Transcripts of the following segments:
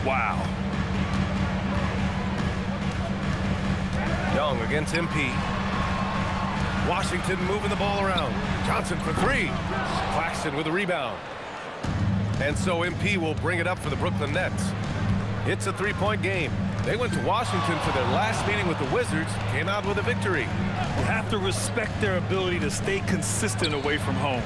Wow. Young against MP. Washington moving the ball around. Johnson for three. Claxton with a rebound. And so MP will bring it up for the Brooklyn Nets. It's a three-point game. They went to Washington for their last meeting with the Wizards, came out with a victory. You have to respect their ability to stay consistent away from home,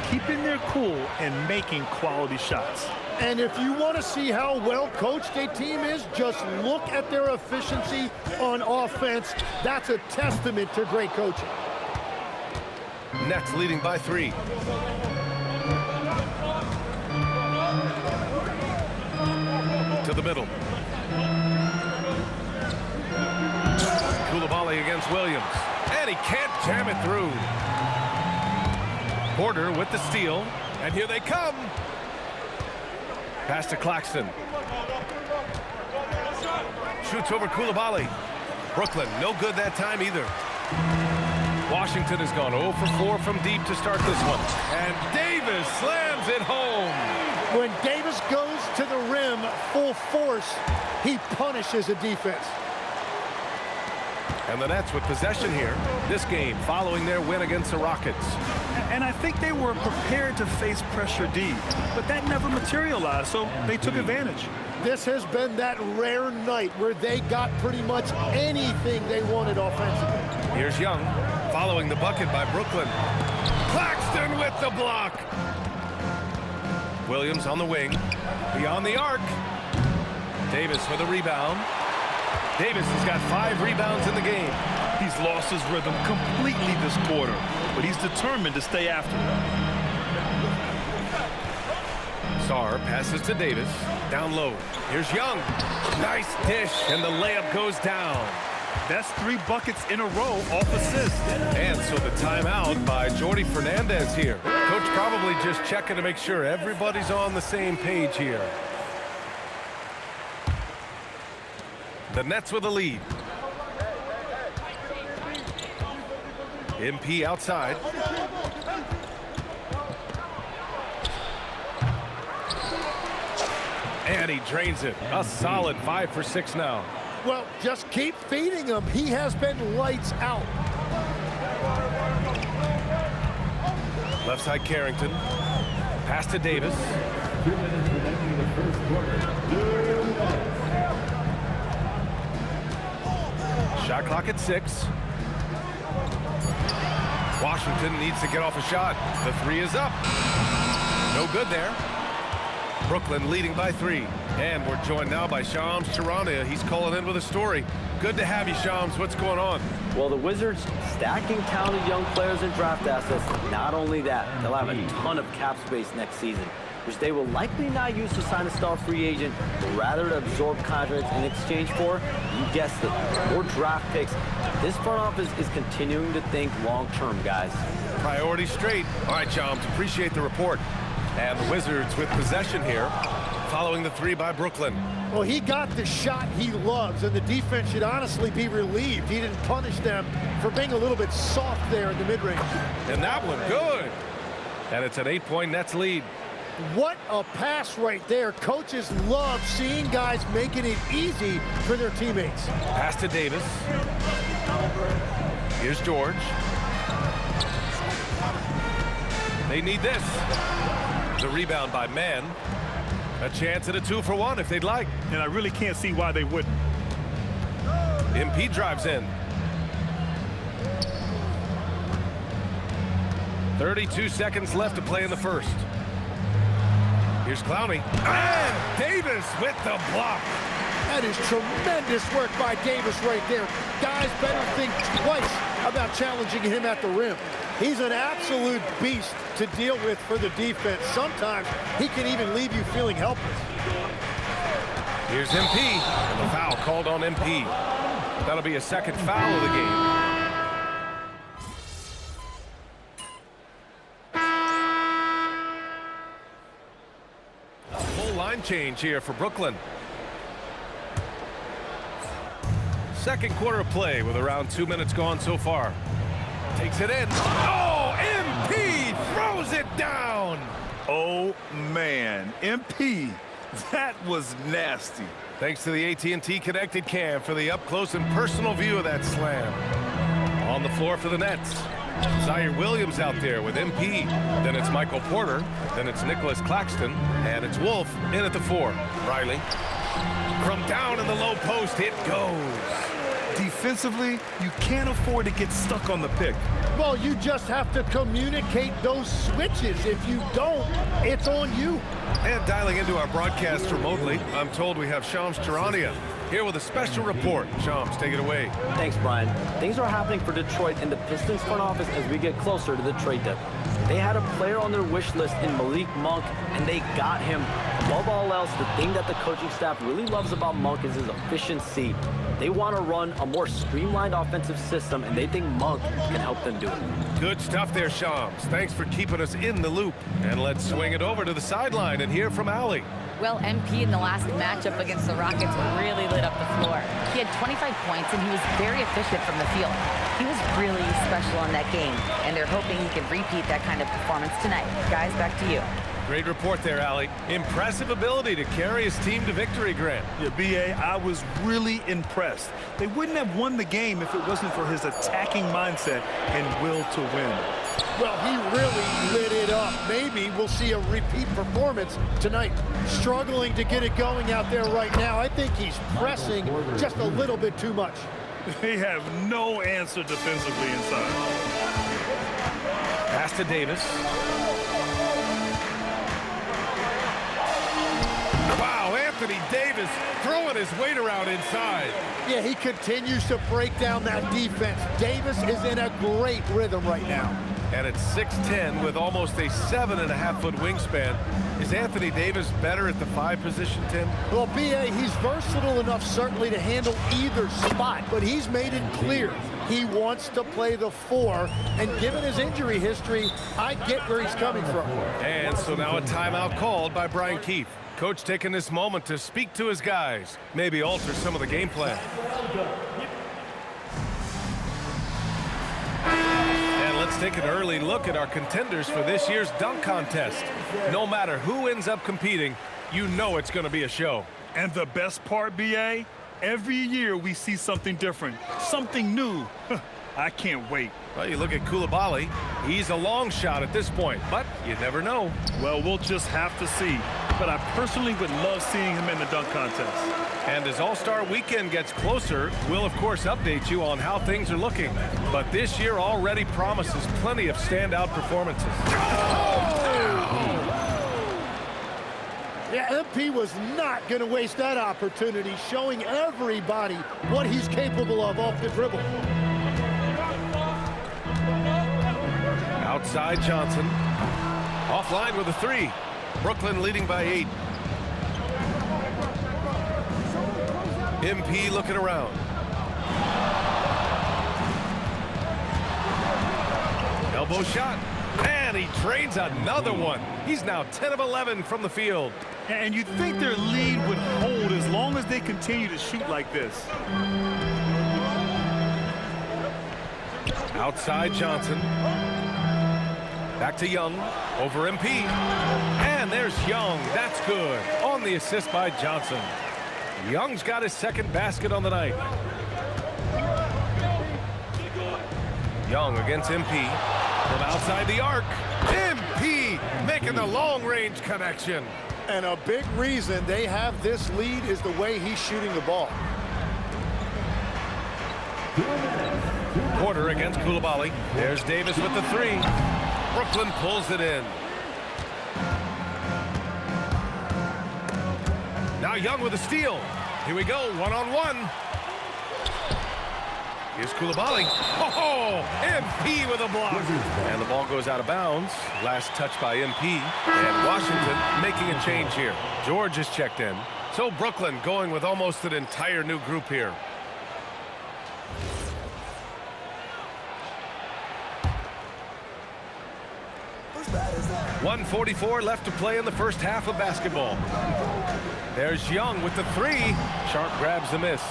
keeping their cool and making quality shots. And if you want to see how well coached a team is, just look at their efficiency on offense. That's a testament to great coaching. Nets leading by 3. To the middle. Coulibaly against Williams. And he can't jam it through. Porter with the steal. And here they come. Pass to Claxton. Shoots over Coulibaly. Brooklyn, no good that time either. Washington has gone 0 for 4 from deep to start this one. And Davis slams it home. When Davis goes to the rim full force, he punishes a defense. And the Nets with possession here. This game following their win against the Rockets. And I think they were prepared to face pressure D, but that never materialized, so they took advantage. This has been that rare night where they got pretty much anything they wanted offensively. Here's Young, following the bucket by Brooklyn. Claxton with the block. Williams on the wing, beyond the arc. Davis with a rebound. Davis has got 5 rebounds in the game. He's lost his rhythm completely this quarter, but he's determined to stay after it. Sarr passes to Davis, down low. Here's Young. Nice dish, and the layup goes down. That's 3 buckets in a row off assist. And so the timeout by Jordi Fernandez here. Coach probably just checking to make sure everybody's on the same page here. The Nets with a lead. MP outside. And he drains it. A solid 5 for 6 now. Well, just keep feeding him. He has been lights out. Left side Carrington. Pass to Davis. Shot clock at 6. Washington needs to get off a shot. The 3 is up. No good there. Brooklyn leading by 3. And we're joined now by Shams Charania. He's calling in with a story. Good to have you, Shams. What's going on? Well, the Wizards stacking talented young players and draft assets. Not only that, they'll have a ton of cap space next season, which they will likely not use to sign a star free agent, but rather to absorb contracts in exchange for, you guessed it, more draft picks. This front office is continuing to think long-term, guys. Priority straight. All right, Shams, appreciate the report. And the Wizards with possession here, following the 3 by Brooklyn. Well, he got the shot he loves, and the defense should honestly be relieved. He didn't punish them for being a little bit soft there in the mid-range. And that one, good. And it's an 8-point Nets lead. What a pass right there. Coaches love seeing guys making it easy for their teammates. Pass to Davis. Here's George. They need this. The rebound by Mann. A chance at a 2-for-1 if they'd like. And I really can't see why they wouldn't. MP drives in. 32 seconds left to play in the first. Here's Clowney. And Davis with the block. That is tremendous work by Davis right there. Guys better think twice about challenging him at the rim. He's an absolute beast to deal with for the defense. Sometimes he can even leave you feeling helpless. Here's MP. And the foul called on MP. That'll be a second foul of the game. Line change here for Brooklyn. Second quarter of play with around 2 minutes gone so far. Takes it in. Oh, MP throws it down. Oh, man. MP That was nasty. Thanks to the AT&T Connected Cam for the up-close and personal view of that slam. On the floor for the Nets, Zaire Williams out there with MP. Then it's Michael Porter. Then it's Nicholas Claxton. And it's Wolf in at the 4. Riley. From down in the low post, it goes. Defensively, you can't afford to get stuck on the pick. Well, you just have to communicate those switches. If you don't, it's on you. And dialing into our broadcast remotely, I'm told we have Shams Charania here with a special report. Shams, take it away. Thanks, Brian. Things are happening for Detroit and the Pistons front office as we get closer to the trade deadline. They had a player on their wish list in Malik Monk, and they got him. Above all else, the thing that the coaching staff really loves about Monk is his efficiency. They want to run a more streamlined offensive system, and they think Monk can help them do it. Good stuff there, Shams. Thanks for keeping us in the loop. And let's swing it over to the sideline and hear from Allie. Well, MP in the last matchup against the Rockets really lit up the floor. He had 25 points, and he was very efficient from the field. He was really special in that game, and they're hoping he can repeat that kind of performance tonight. Guys, back to you. Great report there, Allie. Impressive ability to carry his team to victory, Grant. Yeah, B.A., I was really impressed. They wouldn't have won the game if it wasn't for his attacking mindset and will to win. Well, he really lit it up. Maybe we'll see a repeat performance tonight. Struggling to get it going out there right now. I think he's pressing just a little bit too much. They have no answer defensively inside. Pass to Davis. Wow, Anthony Davis throwing his weight around inside. Yeah, he continues to break down that defense. Davis is in a great rhythm right now. And at 6'10", with almost a 7.5-foot wingspan, is Anthony Davis better at the 5 position, Tim? Well, B.A., he's versatile enough certainly to handle either spot, but he's made it clear he wants to play the 4, and given his injury history, I get where he's coming from. And so now a timeout called by Brian Keefe. Coach taking this moment to speak to his guys, maybe alter some of the game plan. And let's take an early look at our contenders for this year's dunk contest. No matter who ends up competing, you know it's going to be a show. And the best part, B.A., every year we see something different, something new. I can't wait. Well, you look at Coulibaly. He's a long shot at this point, but you never know. Well, we'll just have to see. But I personally would love seeing him in the dunk contest. And as All-Star Weekend gets closer, we'll of course update you on how things are looking. But this year already promises plenty of standout performances. Yeah, MP was not going to waste that opportunity, showing everybody what he's capable of off the dribble. Outside Johnson. Offline with a 3. Brooklyn leading by 8. MP looking around. Elbow shot. And he trades another one. He's now 10 of 11 from the field. And you'd think their lead would hold as long as they continue to shoot like this. Outside Johnson. Back to Young. Over MP. And there's Young. That's good. On the assist by Johnson. Young's got his second basket on the night. Young against MP. From outside the arc. MP making the long-range connection. And a big reason they have this lead is the way he's shooting the ball. Porter against Coulibaly. There's Davis with the 3. Brooklyn pulls it in. Now Young with a steal. Here we go, one-on-one. Here's Coulibaly. Oh, MP with a block. And the ball goes out of bounds. Last touch by MP. And Washington making a change here. George is checked in. So Brooklyn going with almost an entire new group here. .144 left to play in the first half of basketball. There's Young with the 3. Sharp grabs the miss.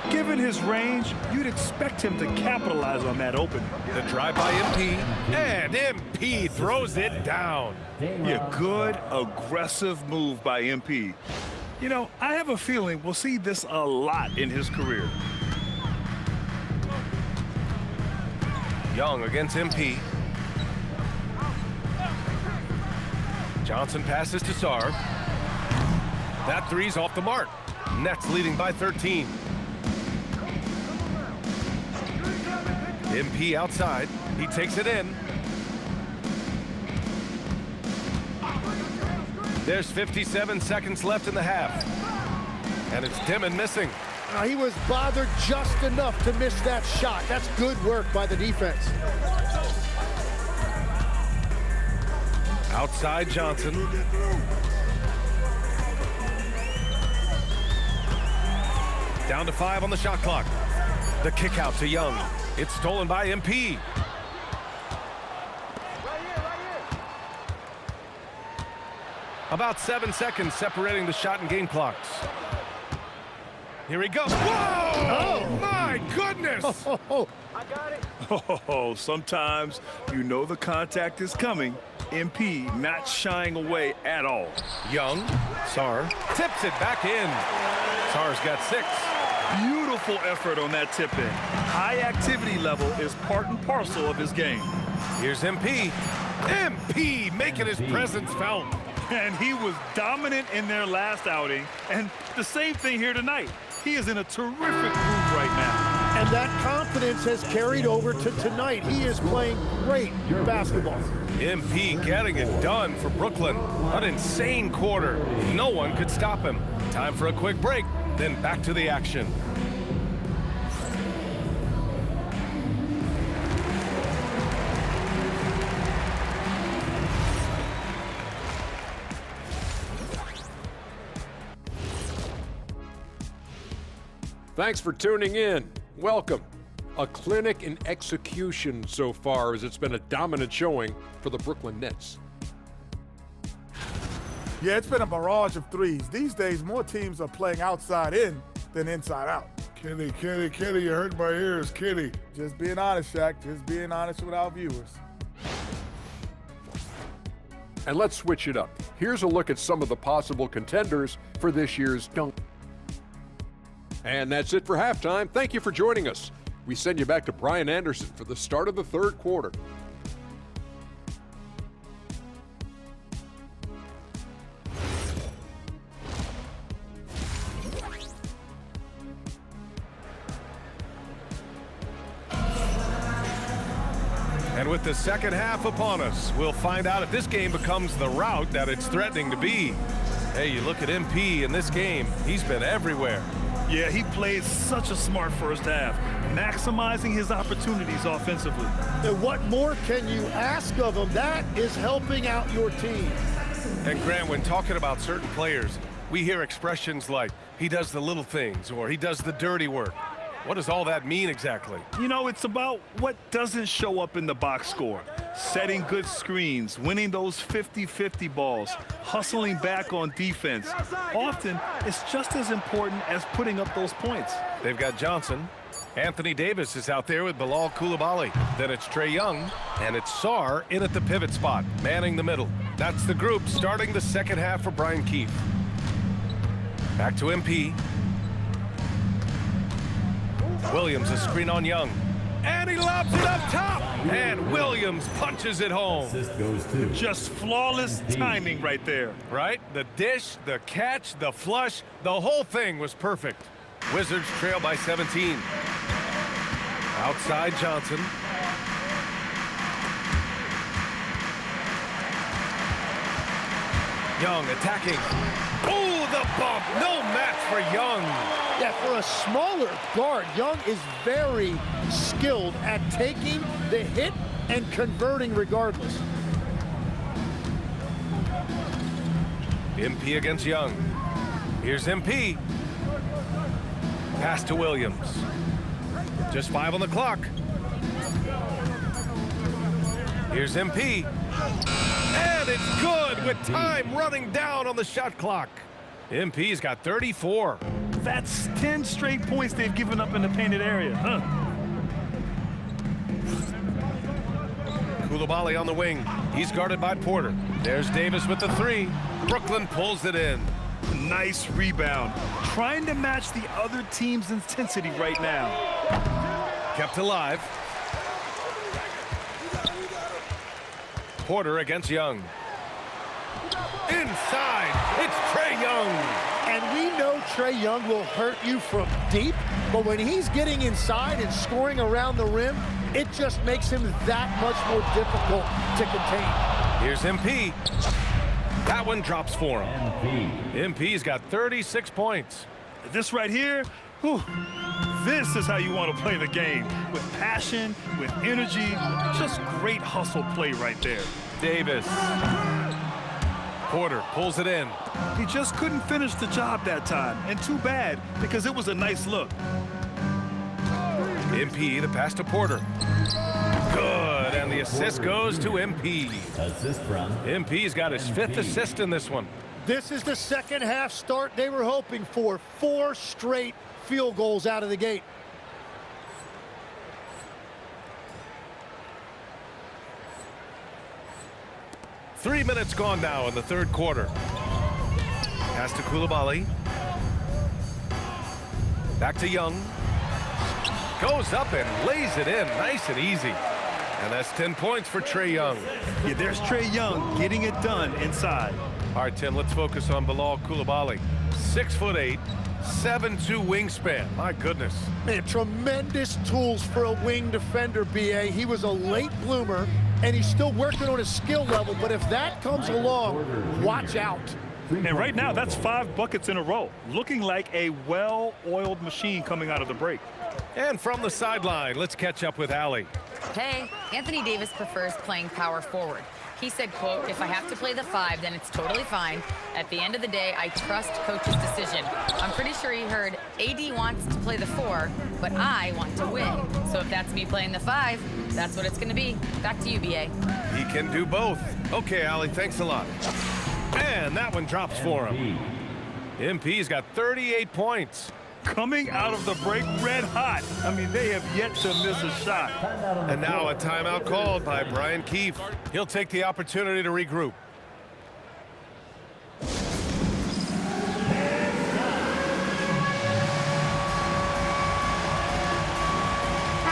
Given his range, you'd expect him to capitalize on that opening. The drive by MP, and MP throws it down. Yeah, good, aggressive move by MP. You know, I have a feeling we'll see this a lot in his career. Young against MP. Johnson passes to Sarr. That three's off the mark. Nets leading by 13. MP outside. He takes it in. There's 57 seconds left in the half. And it's Dimon missing. He was bothered just enough to miss that shot. That's good work by the defense. Outside Johnson. Down to 5 on the shot clock. The kick out to Young. It's stolen by MP. About 7 seconds separating the shot and game clocks. Here he goes. Whoa! Oh, my goodness! I got it. Oh, sometimes you know the contact is coming. MP not shying away at all. Young, Sarr, tips it back in. Sarr's got 6. Beautiful effort on that tip in. High activity level is part and parcel of his game. Here's MP. MP making his presence felt. And he was dominant in their last outing. And the same thing here tonight. He is in a terrific groove right now. And that confidence has carried over to tonight. He is playing great basketball. MP getting it done for Brooklyn. An insane quarter. No one could stop him. Time for a quick break, then back to the action. Thanks for tuning in. Welcome. A clinic in execution so far, as it's been a dominant showing for the Brooklyn Nets. Yeah, it's been a barrage of threes. These days, more teams are playing outside in than inside out. Kenny, you hurt my ears, Kenny. Just being honest, Shaq. Just being honest with our viewers. And let's switch it up. Here's a look at some of the possible contenders for this year's Dunk. And that's it for halftime. Thank you for joining us. We send you back to Brian Anderson for the start of the third quarter. And with the second half upon us, we'll find out if this game becomes the rout that it's threatening to be. Hey, you look at MP in this game, he's been everywhere. Yeah, he played such a smart first half, maximizing his opportunities offensively. And what more can you ask of him? That is helping out your team. And Grant, when talking about certain players, we hear expressions like, he does the little things, or he does the dirty work. What does all that mean exactly? You know, it's about what doesn't show up in the box score. Setting good screens, winning those 50-50 balls, hustling back on defense. Often, it's just as important as putting up those points. They've got Johnson. Anthony Davis is out there with Bilal Coulibaly. Then it's Trae Young, and it's Sarr in at the pivot spot, manning the middle. That's the group starting the second half for Brian Keefe. Back to MP. Williams, a screen on Young. And he lobs it up top. And Williams punches it home. Just flawless timing right there. Right? The dish, the catch, the flush, the whole thing was perfect. Wizards trail by 17. Outside Johnson. Young attacking. Oh, the bump. No match for Young. Yeah, for a smaller guard, Young is very skilled at taking the hit and converting regardless. MP against Young. Here's MP. Pass to Williams. Just 5 on the clock. Here's MP. And it's good with time running down on the shot clock. MP's got 34. That's 10 straight points they've given up in the painted area. Coulibaly on the wing. He's guarded by Porter. There's Davis with the three. Brooklyn pulls it in. Nice rebound. Trying to match the other team's intensity right now. Kept alive. Porter against Young. Inside, it's Trae Young. And we know Trae Young will hurt you from deep, but when he's getting inside and scoring around the rim, it just makes him that much more difficult to contain. Here's MP. That one drops for him. MP's got 36 points. This right here, whew, this is how you want to play the game. With passion, with energy, just great hustle play right there. Davis. Porter pulls it in. He just couldn't finish the job that time, and too bad, because it was a nice look. MP, the pass to Porter. Good, and the assist goes to MP. Assist from MP's got his 5th assist in this one. This is the second half start they were hoping for. 4 straight field goals out of the gate. Three minutes gone now in the third quarter. Pass to Coulibaly. Back to Young. Goes up and lays it in nice and easy. And that's 10 points for Trae Young. Yeah, there's Trae Young getting it done inside. All right, Tim, let's focus on Bilal Coulibaly. 6'8", 7'2" wingspan. My goodness. Man, tremendous tools for a wing defender, B.A. He was a late bloomer, and he's still working on his skill level, but if that comes along, watch out. And right now, that's 5 buckets in a row. Looking like a well-oiled machine coming out of the break. And from the sideline, let's catch up with Allie. Hey, Anthony Davis prefers playing power forward. He said, quote, "If I have to play the 5, then it's totally fine. At the end of the day, I trust coach's decision." I'm pretty sure he heard AD wants to play the 4, but I want to win. So if that's me playing the 5, that's what it's going to be. Back to you, BA. He can do both. Okay, Allie, thanks a lot. And that one drops for him. MP's got 38 points. Coming out of the break red hot. I mean, they have yet to miss a shot. And now a timeout called by Brian Keefe. He'll take the opportunity to regroup.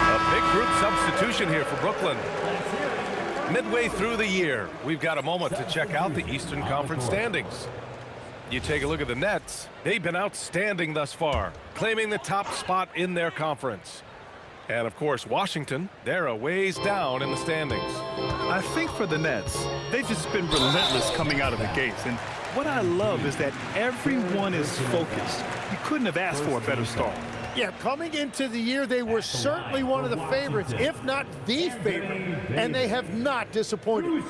A big group substitution here for Brooklyn. Midway through the year, we've got a moment to check out the Eastern Conference standings. You take a look at the Nets. They've been outstanding thus far, claiming the top spot in their conference. And of course, Washington, they're a ways down in the standings. I think for the Nets, they've just been relentless coming out of the gates. And what I love is that everyone is focused. You couldn't have asked for a better start. Yeah, coming into the year, they were certainly one of the favorites, if not the favorite, and they have not disappointed.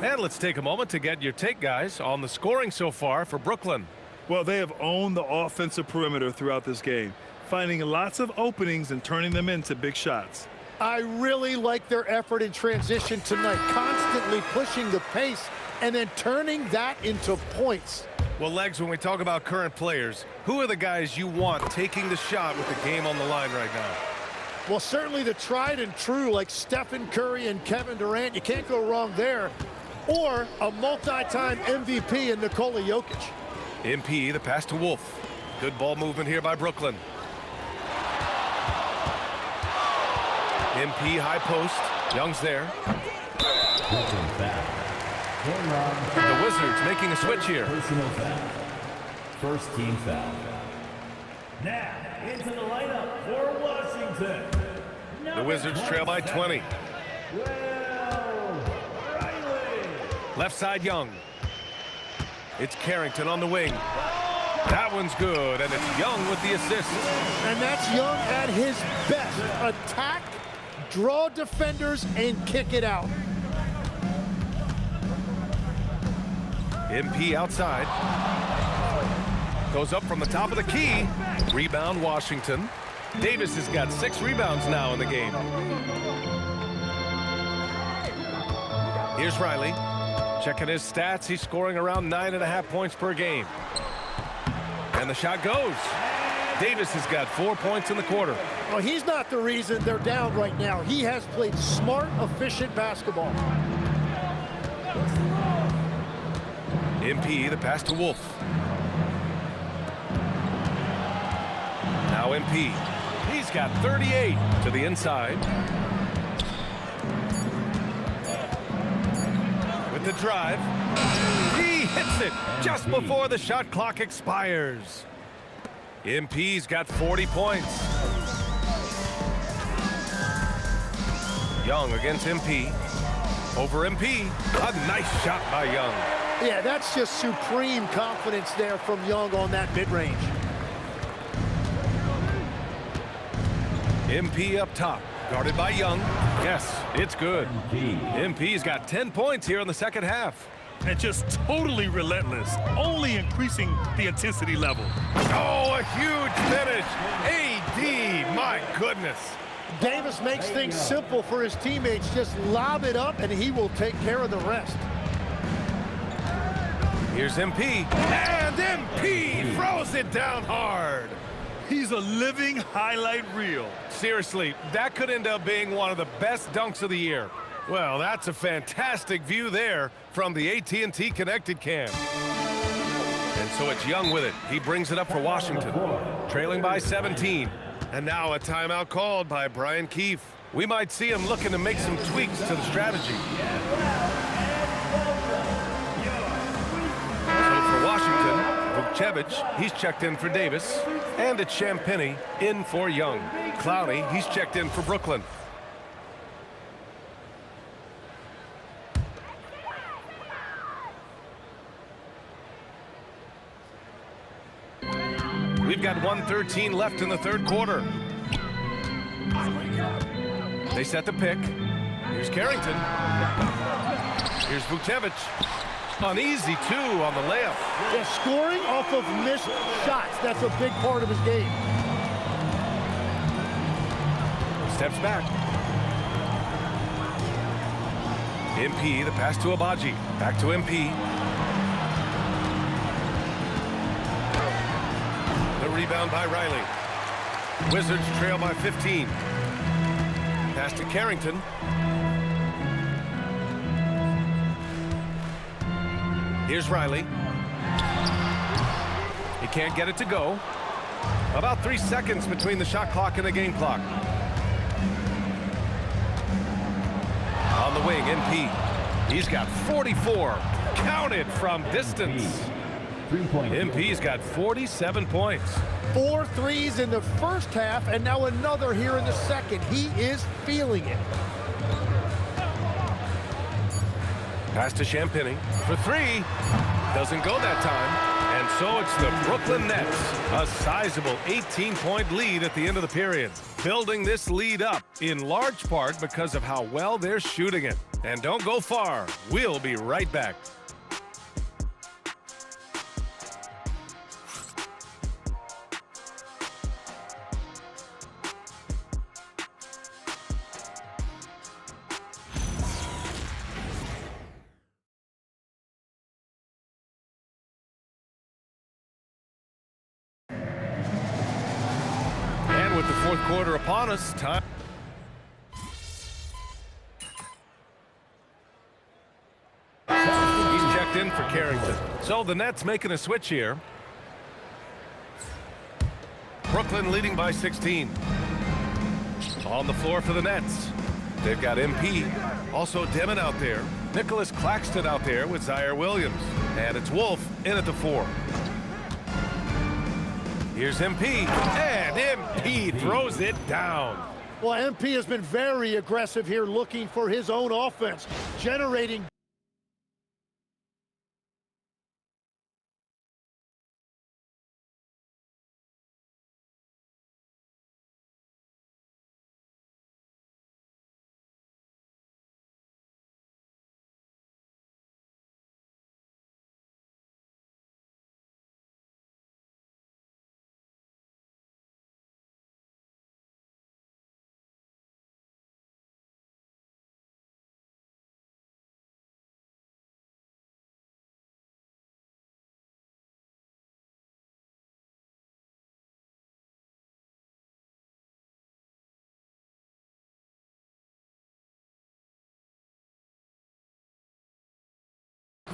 And let's take a moment to get your take, guys, on the scoring so far for Brooklyn. Well, they have owned the offensive perimeter throughout this game, finding lots of openings and turning them into big shots. I really like their effort in transition tonight, constantly pushing the pace and then turning that into points. Well, Legs, when we talk about current players, who are the guys you want taking the shot with the game on the line right now? Well, certainly the tried and true like Stephen Curry and Kevin Durant. You can't go wrong there. Or a multi-time MVP in Nikola Jokic. MP, the pass to Wolf. Good ball movement here by Brooklyn. MP high post. Young's there. The Wizards making a switch here. Personal foul. First team foul. Now, into the lineup for Washington. The Wizards trail by 20. Left side, Young. It's Carrington on the wing. That one's good, and it's Young with the assist. And that's Young at his best. Attack, draw defenders, and kick it out. MP outside. Goes up from the top of the key. Rebound, Washington. Davis has got 6 rebounds now in the game. Here's Riley. Checking his stats. He's scoring around 9.5 points per game. And the shot goes. Davis has got 4 points in the quarter. Well, he's not the reason they're down right now. He has played smart, efficient basketball. MP, the pass to Wolf. Now MP. He's got 38 to the inside. With the drive. He hits it just before the shot clock expires. MP's got 40 points. Young against MP. Over MP. A nice shot by Young. Yeah, that's just supreme confidence there from Young on that mid-range. MP up top, guarded by Young. Yes, it's good. MP's got 10 points here in the second half. And just totally relentless, only increasing the intensity level. Oh, a huge finish. AD, my goodness. Davis makes things simple for his teammates. Just lob it up, and he will take care of the rest. Here's MP, and MP throws it down hard. He's a living highlight reel. Seriously, that could end up being one of the best dunks of the year. Well, that's a fantastic view there from the AT&T Connected Cam. And so it's Young with it. He brings it up for Washington, trailing by 17. And now a timeout called by Brian Keefe. We might see him looking to make some tweaks to the strategy. So for Washington, Vukcevic, he's checked in for Davis. And it's Champagnie in for Young. Clowney, he's checked in for Brooklyn. We've got 1:13 left in the third quarter. They set the pick. Here's Carrington. Here's Vukcevic. An easy two on the layup. Yeah, scoring off of missed shots. That's a big part of his game. Steps back. MP, the pass to Abaji. Back to MP. The rebound by Riley. Wizards trail by 15. Pass to Carrington. Here's Riley. He can't get it to go. About 3 seconds between the shot clock and the game clock. On the wing, MP. He's got 44. Counted from distance. MP's got 47 points. 4 threes in the first half, and now another here in the second. He is feeling it. Pass to Champagnie for three. Doesn't go that time. And so it's the Brooklyn Nets. A sizable 18-point lead at the end of the period. Building this lead up in large part because of how well they're shooting it. And don't go far. We'll be right back. With the fourth quarter upon us, time. He's checked in for Carrington. So the Nets making a switch here. Brooklyn leading by 16. On the floor for the Nets. They've got MP. Also Demon out there. Nicholas Claxton out there with Zaire Williams. And it's Wolf in at the 4. Here's MP, and MP throws it down. Well, MP has been very aggressive here, looking for his own offense, generating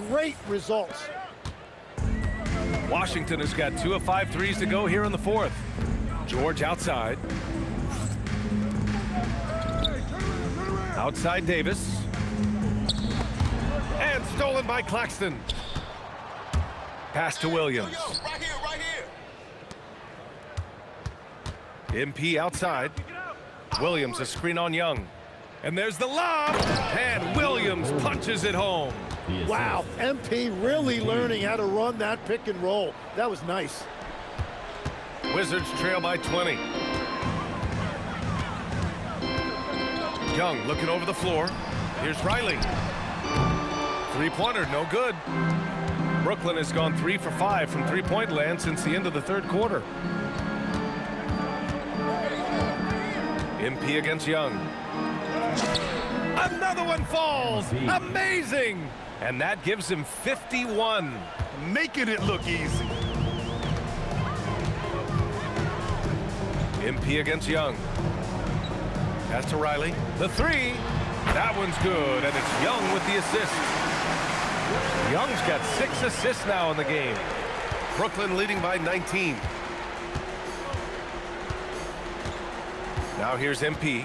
great results. Washington has got 2 of 5 threes to go here in the fourth. George outside. Outside Davis. And stolen by Claxton. Pass to Williams. MP outside. Williams a screen on Young. And there's the lob. And Williams punches it home. Wow, MP really learning how to run that pick and roll. That was nice. Wizards trail by 20. Young looking over the floor. Here's Riley. Three-pointer, no good. Brooklyn has gone 3 for 5 from three-point land since the end of the third quarter. MP against Young. Another one falls. Amazing. And that gives him 51. Making it look easy. MP against Young. Pass to Riley. The three. That one's good, and it's Young with the assist. Young's got 6 assists now in the game. Brooklyn leading by 19. Now here's MP.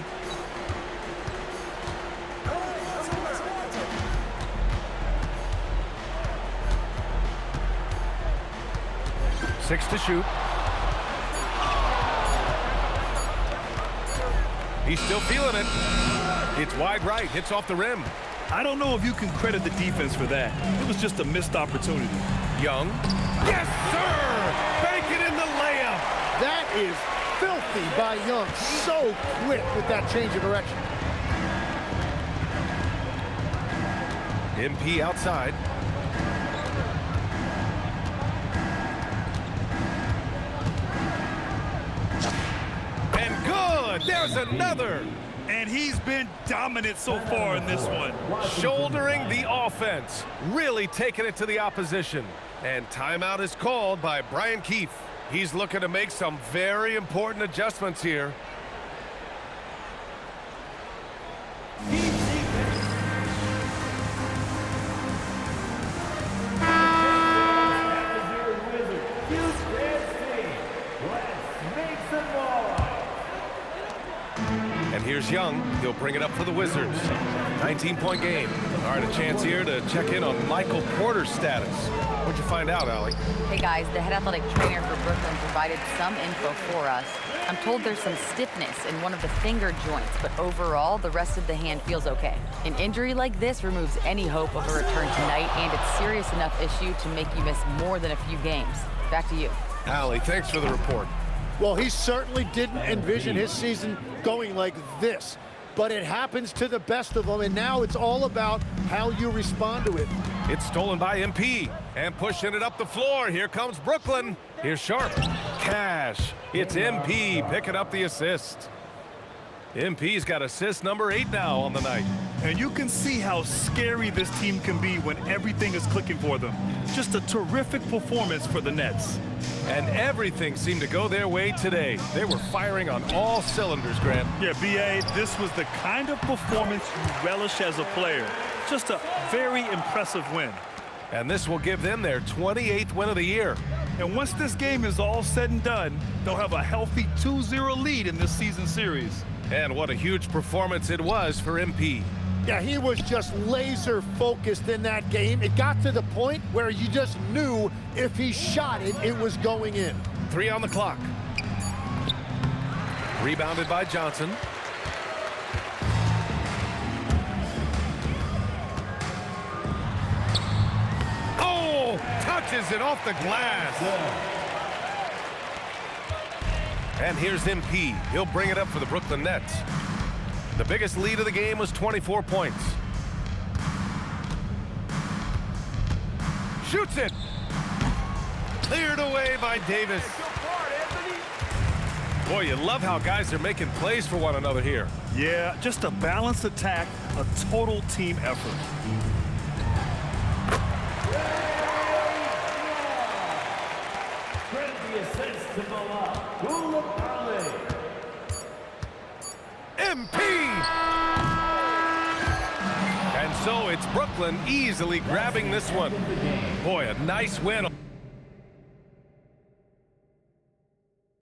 Six to shoot. He's still feeling it. It's wide right, hits off the rim. I don't know if you can credit the defense for that. It was just a missed opportunity. Young. Yes, sir! Bank it in the layup. That is filthy by Young. So quick with that change of direction. MP outside. And good! There's another! And he's been dominant so far in this one. Shouldering the offense. Really taking it to the opposition. And timeout is called by Brian Keefe. He's looking to make some very important adjustments here. And here's Young. He'll bring it up for the Wizards. 19-point game. All right, a chance here to check in on Michael Porter's status. What'd you find out, Allie? Hey guys, the head athletic trainer for Brooklyn provided some info for us. I'm told there's some stiffness in one of the finger joints, but overall, the rest of the hand feels okay. An injury like this removes any hope of a return tonight, and it's serious enough issue to make you miss more than a few games. Back to you. Allie, thanks for the report. Well, he certainly didn't envision his season going like this, but it happens to the best of them, and now it's all about how you respond to it. It's stolen by MP, and pushing it up the floor. Here comes Brooklyn. Here's Sharp. Cash. It's MP picking up the assist. MP's got assist number 8 now on the night. And you can see how scary this team can be when everything is clicking for them. Just a terrific performance for the Nets. And everything seemed to go their way today. They were firing on all cylinders, Grant. Yeah, B.A., this was the kind of performance you relish as a player. Just a very impressive win. And this will give them their 28th win of the year. And once this game is all said and done, they'll have a healthy 2-0 lead in this season series. And what a huge performance it was for MP. Yeah, he was just laser focused in that game. It got to the point where you just knew if he shot it, it was going in. 3 on the clock. Rebounded by Johnson. Oh, touches it off the glass. And here's MP. He'll bring it up for the Brooklyn Nets. The biggest lead of the game was 24 points. Shoots it. Cleared away by Davis. Boy, you love how guys are making plays for one another here. Yeah, just a balanced attack, a total team effort. MP! And so it's Brooklyn easily grabbing this one. Boy, a nice win.